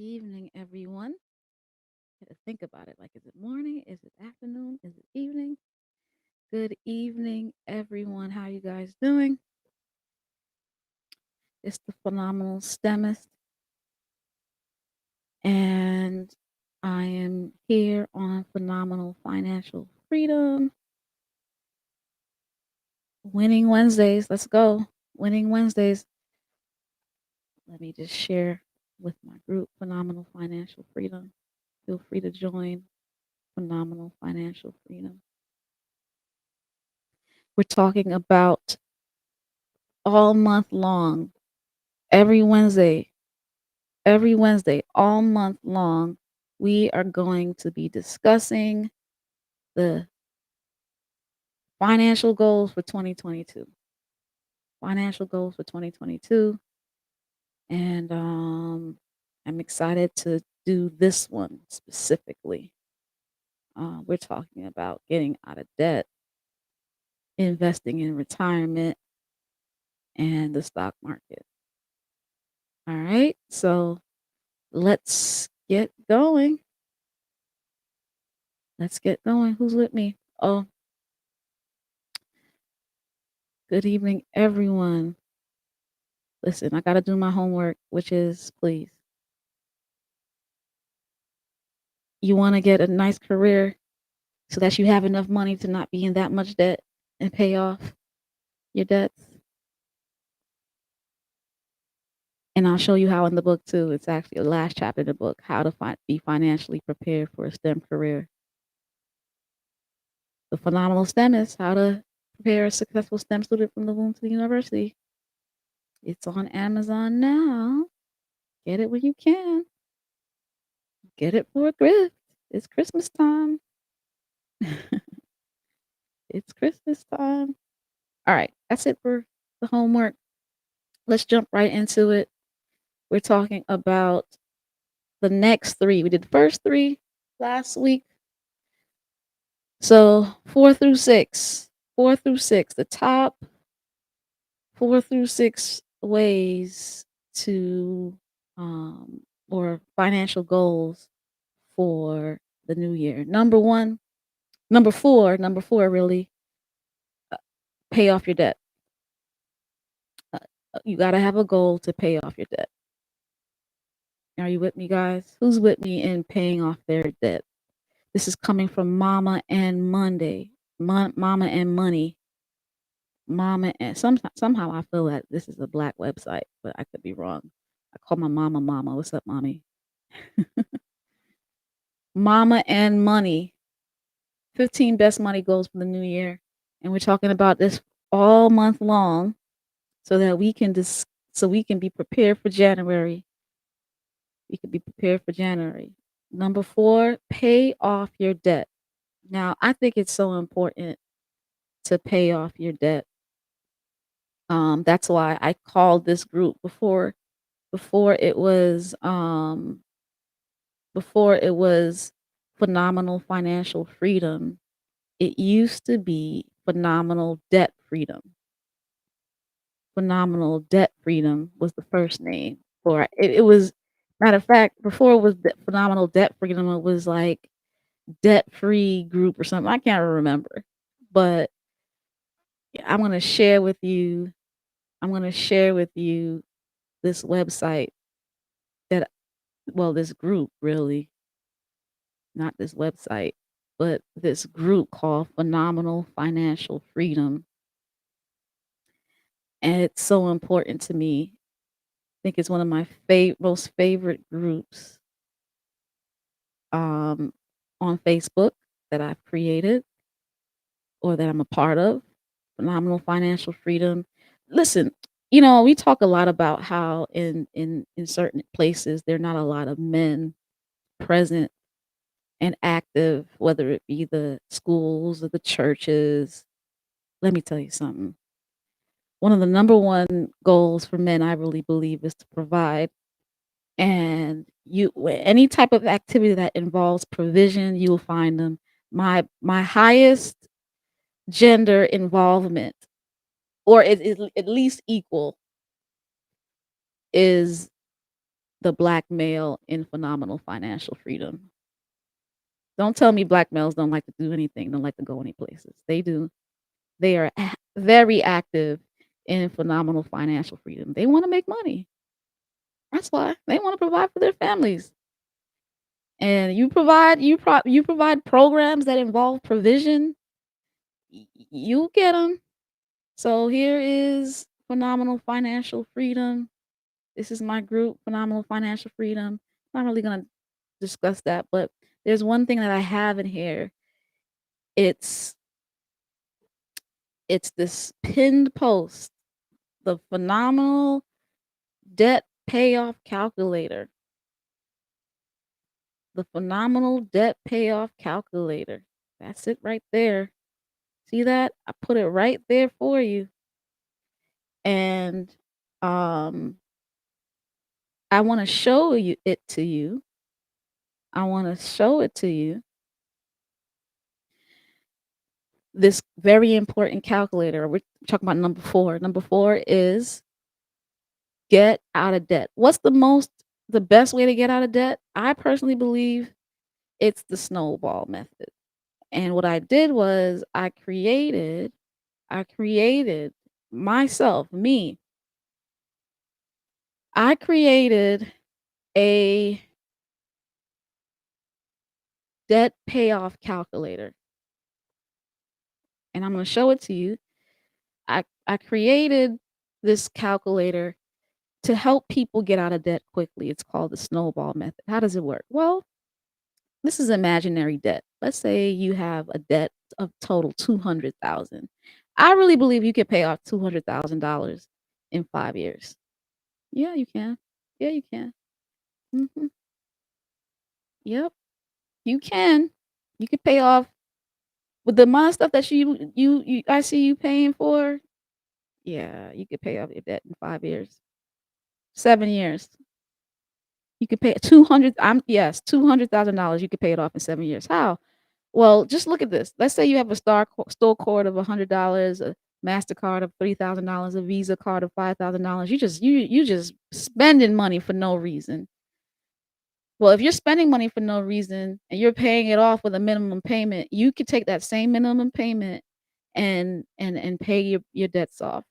Evening, everyone. Had to think about it. Like, is it morning? Is it afternoon? Is it evening? Good evening, everyone. How you guys doing? It's the phenomenal STEMist, and I am here on Phenomenal Financial Freedom. Winning Wednesdays. Let's go. Winning Wednesdays. Let me just share with my group, Phenomenal Financial Freedom. Feel free to join Phenomenal Financial Freedom. We're talking about all month long, every Wednesday, all month long, we are going to be discussing the financial goals for 2022. Financial goals for 2022. And I'm excited to do this one specifically. We're talking about getting out of debt, investing in retirement, and the stock market. All right, so let's get going. Let's get going. Who's with me? Oh, good evening, everyone. Listen, I got to do my homework, which is please. You want to get a nice career so that you have enough money to not be in that much debt and pay off your debts. And I'll show you how in the book too. It's actually the last chapter in the book, how to be financially prepared for a STEM career. The phenomenal STEM is how to prepare a successful STEM student from the womb to the university. It's on Amazon now. Get it when you can. Get it for a gift. It's Christmas time. It's Christmas time. All right, that's it for the homework. Let's jump right into it. We're talking about the next three. We did the first three last week. So 4 through 6, the top 4 through 6 ways to or financial goals for the new year. Number four really, pay off your debt. You got to have a goal to pay off your debt. Are you with me, guys? Who's with me in paying off their debt? This is coming from Mama and Monday. Mama and Money. Mama and somehow I feel that this is a black website, but I could be wrong. I call my mama Mama. What's up, mommy? Mama and Money. 15 best money goals for the new year. And we're talking about this all month long so that we can be prepared for January. We could be prepared for January. Number 4, pay off your debt. Now, I think it's so important to pay off your debt. That's why I called this group before it was phenomenal financial freedom. It used to be phenomenal debt freedom. Phenomenal debt freedom was the first name for it. It was matter of fact, before it was phenomenal debt freedom, it was like debt free group or something. I can't remember. But I'm gonna share with you this website that this group really, not this website, but this group called Phenomenal Financial Freedom. And it's so important to me. I think it's one of my most favorite groups on Facebook that I've created or that I'm a part of. Phenomenal Financial Freedom. Listen, we talk a lot about how in certain places there are not a lot of men present and active, whether it be the schools or the churches. Let me tell you something. One of the number one goals for men, I really believe, is to provide. And any type of activity that involves provision, you will find them. My highest gender involvement, or it is at least equal, is the black male in phenomenal financial freedom. Don't tell me black males don't like to do anything, don't like to go any places. They do. They are very active in phenomenal financial freedom. They wanna make money. That's why. They wanna provide for their families. And you provide programs that involve provision, you'll get them. So here is phenomenal financial freedom. This is my group, phenomenal financial freedom. Not really gonna discuss that, but there's one thing that I have in here. It's it's this pinned post, the phenomenal debt payoff calculator. The phenomenal debt payoff calculator. That's it right there. See that? I put it right there for you. And um I want to show you it to you. I want to show it to you. This very important calculator. We're talking about number 4. Number 4 is get out of debt. What's the best way to get out of debt? I personally believe it's the snowball method. And what I did was I created myself, me. I created a debt payoff calculator, and I'm going to show it to you. I created this calculator to help people get out of debt quickly. It's called the snowball method. How does it work? Well, this is imaginary debt. Let's say you have a debt of total 200,000. I really believe you could pay off $200,000 in 5 years. Yeah, you can. Yeah, you can. Mhm. Yep, you can. You could pay off with the amount of stuff that you I see you paying for. Yeah, you could pay off your debt in 5 years. 7 years. You could pay 200 yes, $200,000, you could pay it off in 7 years. How? Well, just look at this. Let's say you have a store card of $100, a Mastercard of $3,000, a Visa card of $5,000. You just spending money for no reason. Well, if you're spending money for no reason and you're paying it off with a minimum payment, you could take that same minimum payment and pay your debts off.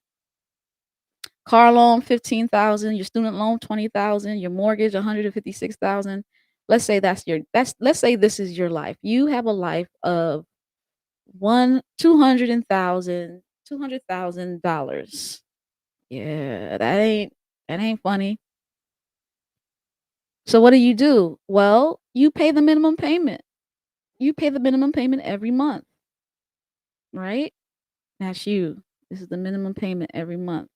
Car loan 15,000, your student loan 20,000, your mortgage 156,000. Let's say this is your life. You have a life of one $200,000. Yeah, that ain't funny. So what do? Well, you pay the minimum payment. You pay the minimum payment every month, right? That's you. This is the minimum payment every month.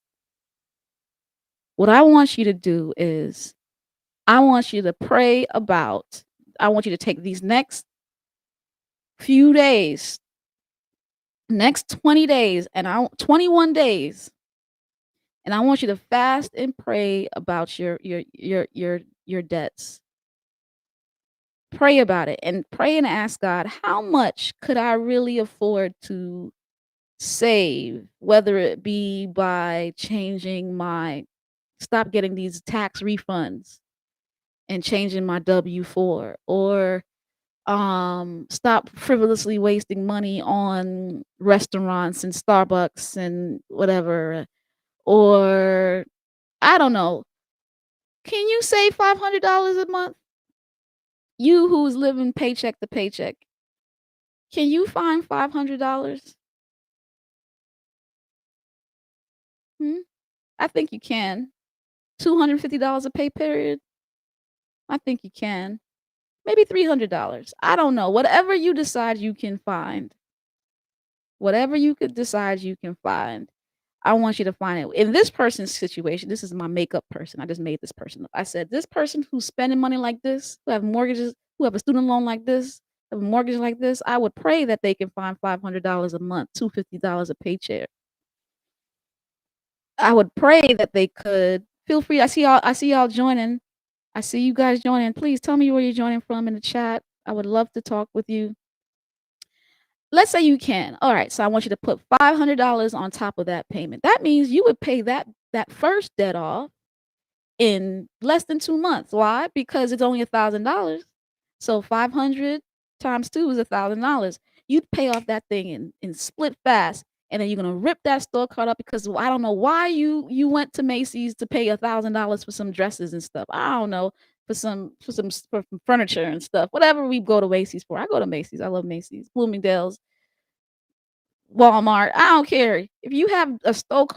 What I want you to do is I want you to pray about I want you to take these next few days, next 20 days, and 21 days, and I want you to fast and pray about your debts. Pray about it and pray and ask God, how much could I really afford to save, whether it be by changing my stop getting these tax refunds and changing my W-4, or stop frivolously wasting money on restaurants and Starbucks and whatever, or I don't know. Can you save $500 a month? You who's living paycheck to paycheck, can you find $500? Hmm? I think you can. $250 a pay period? I think you can. Maybe $300. I don't know. Whatever you decide you can find. Whatever you could decide you can find. I want you to find it. In this person's situation, this is my makeup person. I just made this person up. I said, this person who's spending money like this, who have mortgages, who have a student loan like this, have a mortgage like this, I would pray that they can find $500 a month, $250 a paycheck. I would pray that they could. Feel free. I see y'all joining. I see you guys joining. Please tell me where you're joining from in the chat. I would love to talk with you. Let's say you can. All right, so I want you to put $500 on top of that payment. That means you would pay that first debt off in less than 2 months. Why? Because it's only $1,000. So 500 times 2 is $1,000. You'd pay off that thing in split fast, and then you're gonna rip that store card up because I don't know why you went to Macy's to pay $1,000 for some dresses and stuff. I don't know, for some furniture and stuff. Whatever we go to Macy's for. I go to Macy's. I love Macy's, Bloomingdale's, Walmart, I don't care. If you have a store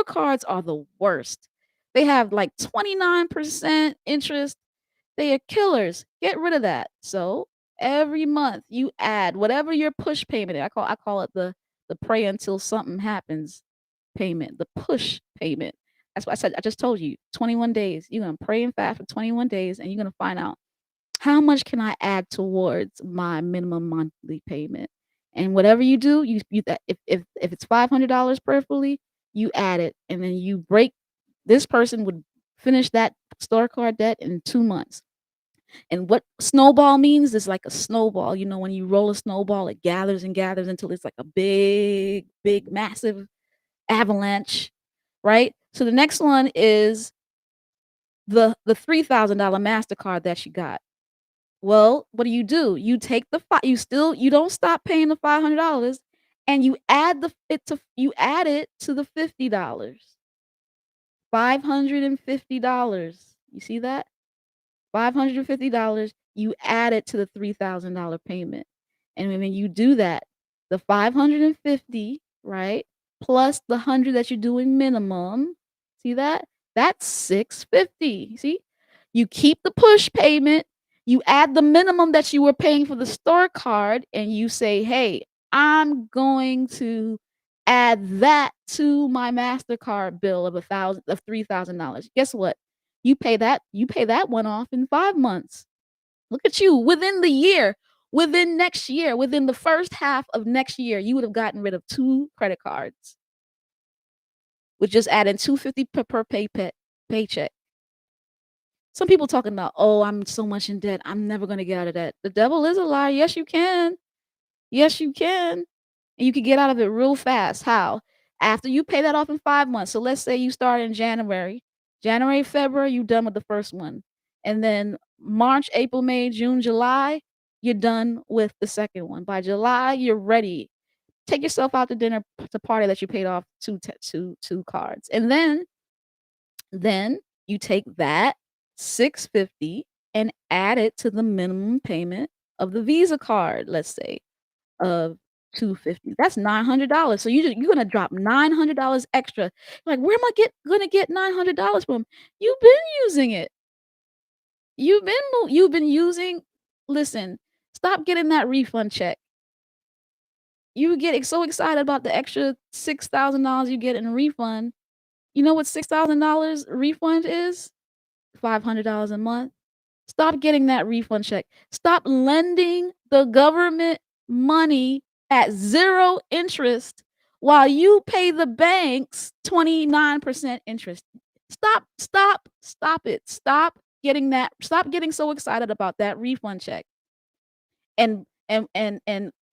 cards are the worst. They have, like, 29% interest. They are killers. Get rid of that. So, every month you add whatever your push payment is. I call it the pray until something happens payment, the push payment. That's what I said. I just told you, 21 days. You're gonna pray and fast for 21 days, and you're gonna find out how much can I add towards my minimum monthly payment? And whatever you do, you that if it's $500 preferably, you add it, and then you break this person would finish that store card debt in 2 months. And what snowball means is like a snowball. You know, when you roll a snowball, it gathers and gathers until it's like a big, big, massive avalanche, right? So the next one is the $3,000 Mastercard that you got. Well, what do? You take the you don't stop paying the $500 and you add it to the $50. $550. You see that? $550, you add it to the $3,000 payment. And when you do that, the 550, right? Plus the 100 that you're doing minimum. See that? That's 650. See? You keep the push payment, you add the minimum that you were paying for the store card, and you say, "Hey, I'm going to add that to my Mastercard bill of $3,000." Guess what? You pay that one off in 5 months. Look at you, within the year, within next year, within the first half of next year, you would have gotten rid of 2 credit cards with just adding 250 per paycheck. Some people talking about, "Oh, I'm so much in debt. I'm never gonna get out of that." The devil is a liar. Yes, you can. Yes, you can. And you can get out of it real fast. How? After you pay that off in 5 months. So let's say you start in January. January, February, you done with the first one. And then March, April, May, June, July, you're done with the second one. By July, you're ready. Take yourself out to dinner to party that you paid off 2 cards. And then you take that 650 and add it to the minimum payment of the Visa card, let's say, of 250. That's $900. So you're gonna drop $900 extra. Like, where am I gonna get $900 from? You've been using it. You've been using listen, stop getting that refund check. You get so excited about the extra $6,000 you get in a refund. You know what $6,000 refund is? $500 a month. Stop getting that refund check. Stop lending the government money at 0 interest while you pay the banks 29% interest. Stop it. Stop getting so excited about that refund check. And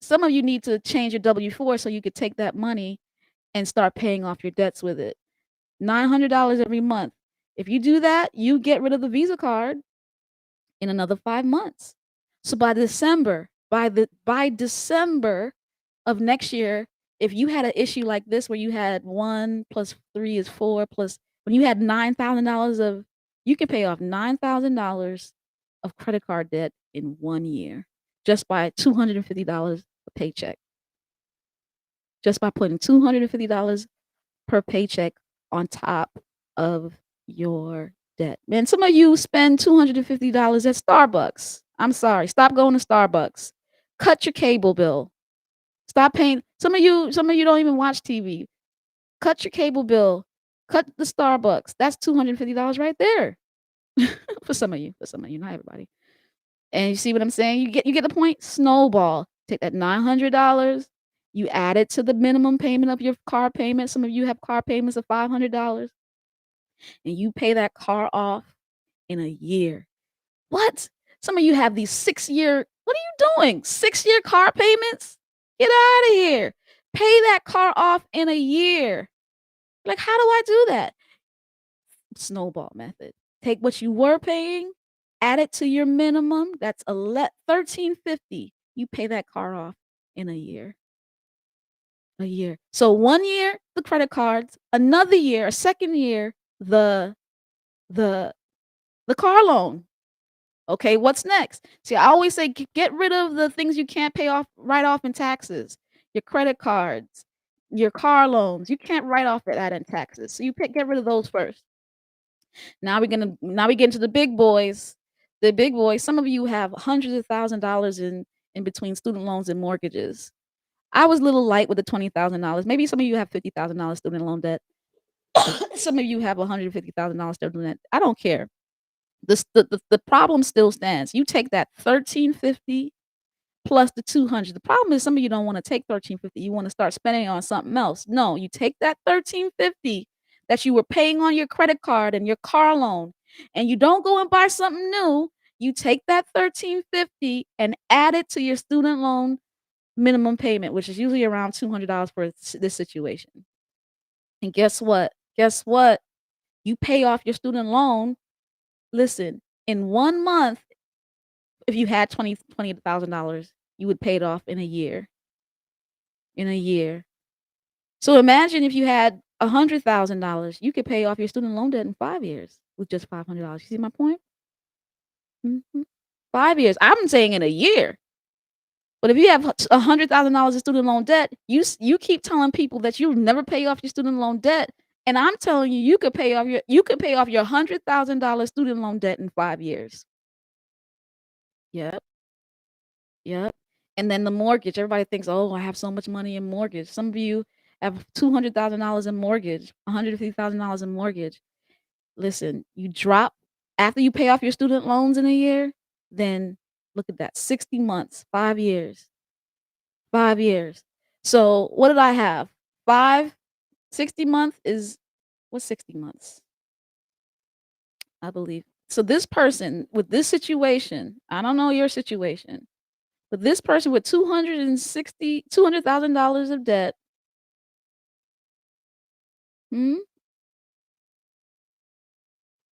some of you need to change your W-4 so you could take that money and start paying off your debts with it. $900 every month. If you do that, you get rid of the Visa card in another 5 months. So by December of next year, if you had an issue like this where you had 1 plus 3 is 4 plus when you had $9,000 of you can pay off $9,000 of credit card debt in 1 year just by $250 a paycheck. Just by putting $250 per paycheck on top of your debt. Man, some of you spend $250 at Starbucks. I'm sorry. Stop going to Starbucks. Cut your cable bill. Stop paying. Some of you don't even watch TV. Cut your cable bill. Cut the Starbucks. That's $250 right there. For some of you, not everybody. And you see what I'm saying? You get the point? Snowball. Take that $900, you add it to the minimum payment of your car payment. Some of you have car payments of $500, and you pay that car off in a year. What? Some of you have these 6-year what are you doing? 6-year car payments? Get out of here. Pay that car off in a year. Like, how do I do that? Snowball method. Take what you were paying, add it to your minimum. That's 1350. You pay that car off in a year. A year. So 1 year, the credit cards, another year, a second year, the the the car loan. Okay, what's next? See, I always say get rid of the things you can't pay off write off in taxes. Your credit cards, your car loans. You can't write off that in taxes. So get rid of those first. Now we get into the big boys. The big boys, some of you have hundreds of $1,000 in between student loans and mortgages. I was a little light with the $20,000. Maybe some of you have $50,000 student loan debt. Some of you have $150,000 student debt. I don't care. The problem still stands. You take that 1350 plus the 200. The problem is some of you don't wanna take 1350, you wanna start spending it on something else. No, you take that 1350 that you were paying on your credit card and your car loan, and you don't go and buy something new. You take that 1350 and add it to your student loan minimum payment, which is usually around $200 for this situation. And guess what? Guess what? You pay off your student loan. Listen, in 1 month, if you had $20,000, you would pay it off in a year. In a year. So imagine if you had $100,000, you could pay off your student loan debt in 5 years with just $500. You see my point? Mhm. 5 years. I'm saying in a year. But if you have $100,000 in student loan debt, you keep telling people that you'll never pay off your student loan debt, and I'm telling you, you could pay off your $100,000 student loan debt in 5 years. Yep, yep. And then the mortgage, everybody thinks, "Oh, I have so much money in mortgage." Some of you have $200,000 in mortgage, $150,000 in mortgage. Listen, you drop after you pay off your student loans in a year, then look at that, 60 months, 5 years. 5 years. So, what did I have? 5 60 month is what's 60 months? I believe. So this person with this situation, I don't know your situation, but this person with $200,000 of debt, hmm,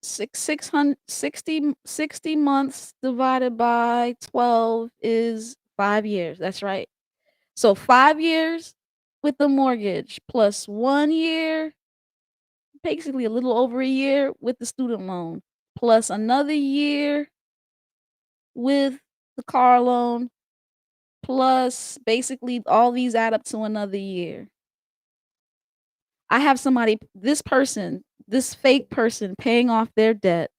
60 months divided by 12 is 5 years. That's right. So 5 years with the mortgage plus 1 year, basically a little over a year with the student loan, plus another year with the car loan, plus basically all these add up to another year. I have this fake person paying off their debt,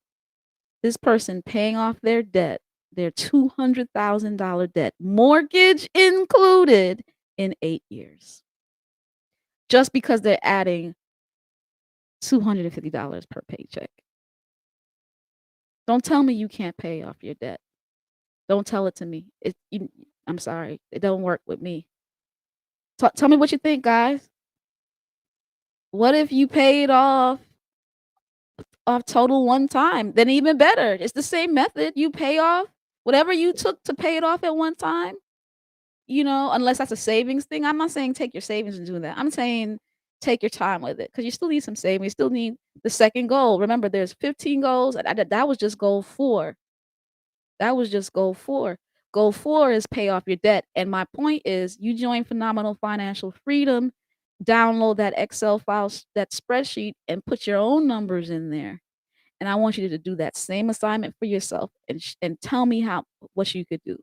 this person paying off their $200,000 debt, mortgage included, in 8 years, just because they're adding $250 per paycheck. Don't tell me you can't pay off your debt. Don't tell it to me. I'm sorry. It don't work with me. Tell me what you think, guys. What if you paid off total one time? Then even better. It's the same method. You pay off whatever you took to pay it off at one time, unless that's a savings thing. I'm not saying take your savings and do that. I'm saying take your time with it because you still need some savings. You still need the second goal. Remember, there's 15 goals. That was just goal 4. That was just goal 4. Goal 4 is pay off your debt, and my point is you join Phenomenal Financial Freedom, download that Excel file, that spreadsheet, and put your own numbers in there, and I want you to do that same assignment for yourself and tell me what you could do.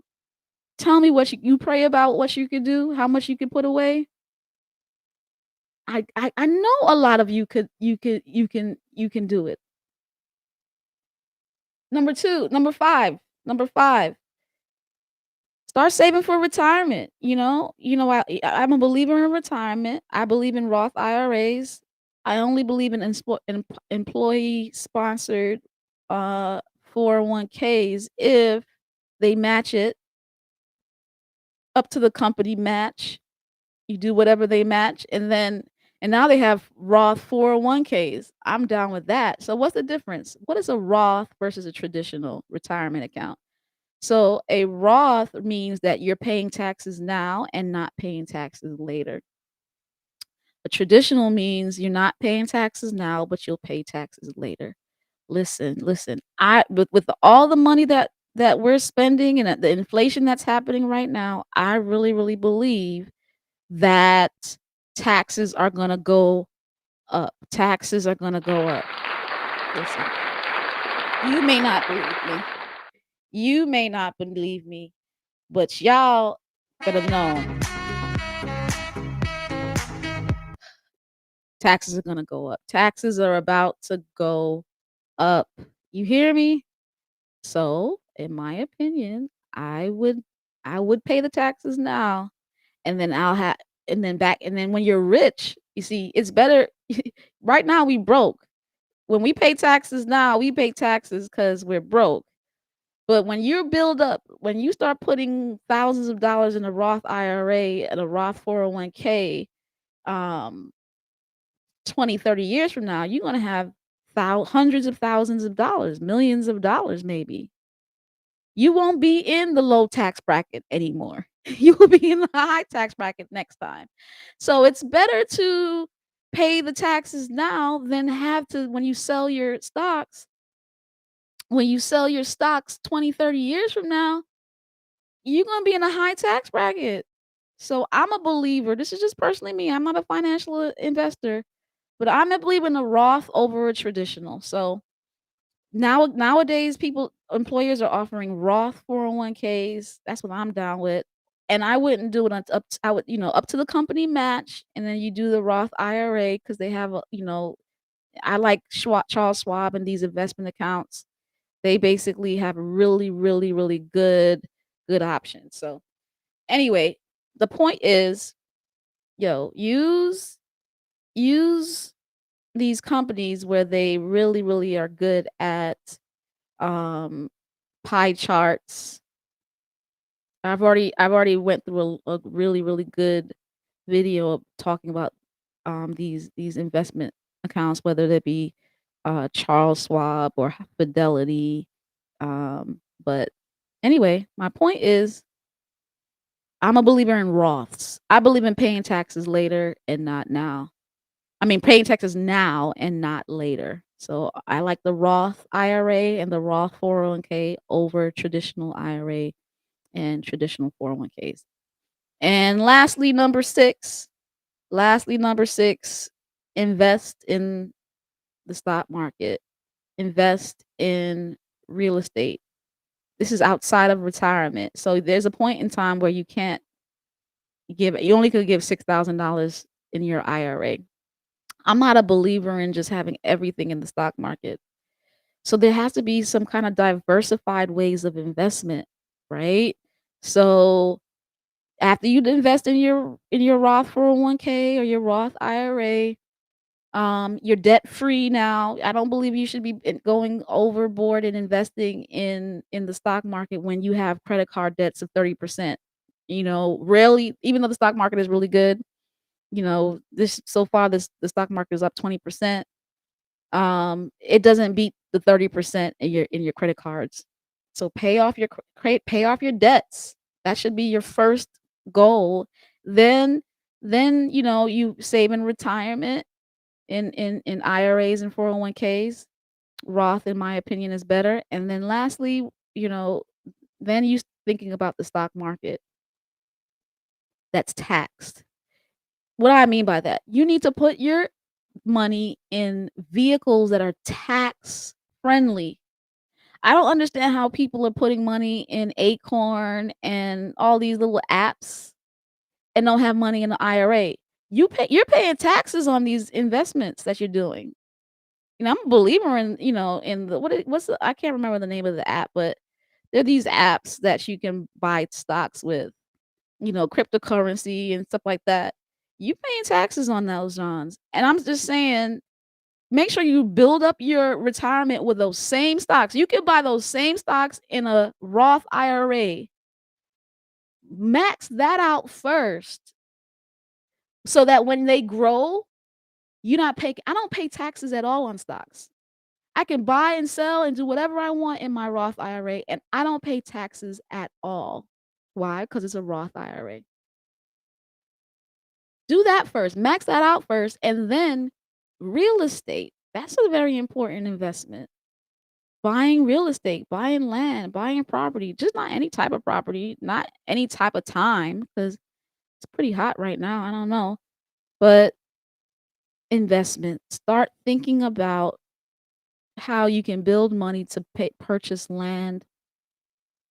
Tell me what you pray about what you could do, how much you could put away. I know a lot of you can do it. Number 5. Start saving for retirement, I'm a believer in retirement. I believe in Roth IRAs. I only believe in employee-sponsored, 401ks if they match it up to the company match. You do whatever they match, and now they have Roth 401ks. I'm down with that. So what's the difference? What is a Roth versus a traditional retirement account? So a Roth means that you're paying taxes now and not paying taxes later. A traditional means you're not paying taxes now, but you'll pay taxes later. Listen, listen. I with all the money that we're spending and the inflation that's happening right now, I really, really believe that taxes are gonna go up. Taxes are gonna go up. Listen, you may not believe me. You may not believe me, but y'all better know taxes are gonna go up. Taxes are about to go up. You hear me? So, in my opinion, I would pay the taxes now, and then I'll have and then when you're rich, you see, it's better right now we broke. When we pay taxes now, we pay taxes because 'cause we're broke. But when you build up, when you start putting thousands of dollars in a Roth IRA and a Roth 401k, um, 20, 30 years from now, you're gonna have hundreds of thousands of dollars, millions of dollars maybe. You won't be in the low tax bracket anymore. You will be in the high tax bracket next time. So it's better to pay the taxes now than have to when you sell your stocks 20, 30 years from now, you're gonna be in a high tax bracket. So I'm a believer. This is just personally me. I'm not a financial investor, but I'm a believer in a Roth over a traditional. So nowadays, employers are offering Roth 401ks. That's what I'm down with. And I wouldn't do it I would, up to the company match, and then you do the Roth IRA because they have I like Charles Schwab and these investment accounts. They basically have really, really, really good options. So anyway, the point is, use these companies where they really, really are good at um pie charts. I've already went through a really, really good video of talking about these investment accounts, whether they be Charles Schwab or Fidelity. But anyway, my point is I'm a believer in Roths. I believe in paying taxes later and not now. I mean, paying taxes now and not later. So I like the Roth IRA and the Roth 401k over traditional IRA and traditional 401ks. And lastly, number 6, invest in the stock market, invest in real estate. This is outside of retirement. So there's a point in time where you only could give $6,000 in your IRA. I'm not a believer in just having everything in the stock market. So there has to be some kind of diversified ways of investment, right? So after you invest in your Roth 401k or your Roth IRA, you're debt free now. I don't believe you should be going overboard and investing in the stock market when you have credit card debts of 30%. Rarely, even though the stock market is really good, this so far the stock market is up 20%. It doesn't beat the 30% in your credit cards. So pay off your debts. That should be your first goal. Then you save in retirement in IRAs and 401ks. Roth, in my opinion, is better. And then lastly, you know, then you thinking about the stock market that's taxed. What do I mean by that? You need to put your money in vehicles that are tax friendly. I don't understand how people are putting money in Acorn and all these little apps and don't have money in the IRA. You're paying taxes on these investments that you're doing. I'm a believer in what's I can't remember the name of the app, but there are these apps that you can buy stocks with, cryptocurrency and stuff like that. You paying taxes on those, Johns. And I'm just saying, make sure you build up your retirement with those same stocks. You can buy those same stocks in a Roth IRA. Max that out first so that when they grow, I don't pay taxes at all on stocks. I can buy and sell and do whatever I want in my Roth IRA, and I don't pay taxes at all. Why? Because it's a Roth IRA. Do that first, max that out first, and then real estate. That's a very important investment. Buying real estate, buying land, buying property, just not any type of property, not any type of time, because it's pretty hot right now. I don't know. But investment. Start thinking about how you can build money to purchase land,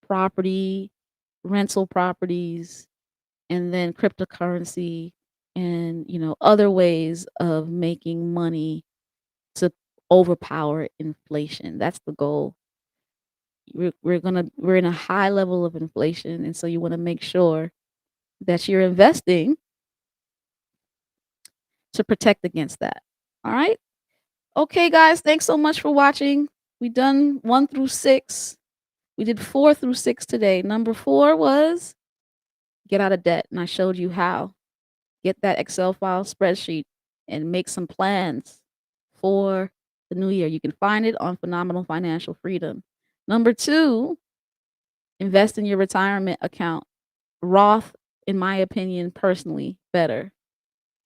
property, rental properties, and then cryptocurrency and, other ways of making money to overpower inflation. That's the goal. We're in a high level of inflation, and so you wanna make sure that you're investing to protect against that. Alright? Okay, guys, thanks so much for watching. We done 1 through 6. We did 4 through 6 today. Number 4 was get out of debt, and I showed you how. Get that Excel file spreadsheet and make some plans for the new year. You can find it on Phenomenal Financial Freedom. Number 2, invest in your retirement account. Roth, in my opinion, personally, better.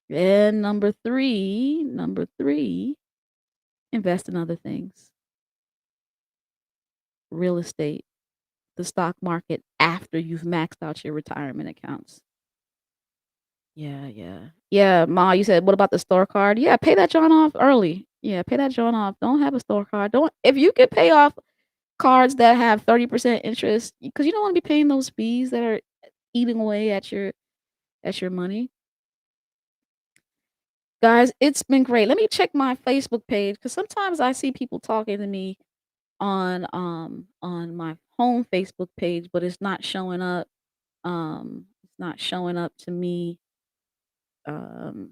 And number 3, invest in other things. Real estate, the stock market after you've maxed out your retirement accounts. Yeah, yeah. Yeah, Ma, you said, "What about the store card?" Yeah, pay that joint off early. Yeah, pay that joint off. Don't have a store card. Don't if you can pay off cards that have 30% interest, because you don't wanna be paying those fees that are eating away at your money. Guys, it's been great. Let me check my Facebook page because sometimes I see people talking to me on my home Facebook page, but it's not showing up. It's not showing up to me. Um,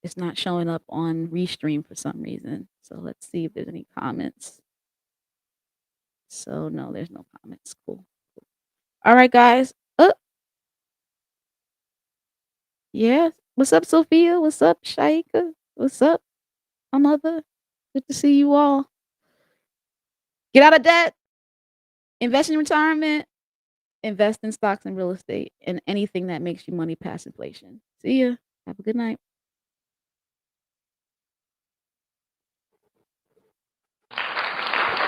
it's not showing up on Restream for some reason. So let's see if there's any comments. So no, there's no comments. Cool. All right, guys. Yeah. What's up, Sophia? What's up, Shaika? What's up, my mother? Good to see you all. Get out of debt. Invest in retirement. Invest in stocks and real estate and anything that makes you money past inflation. See ya. Have a good night.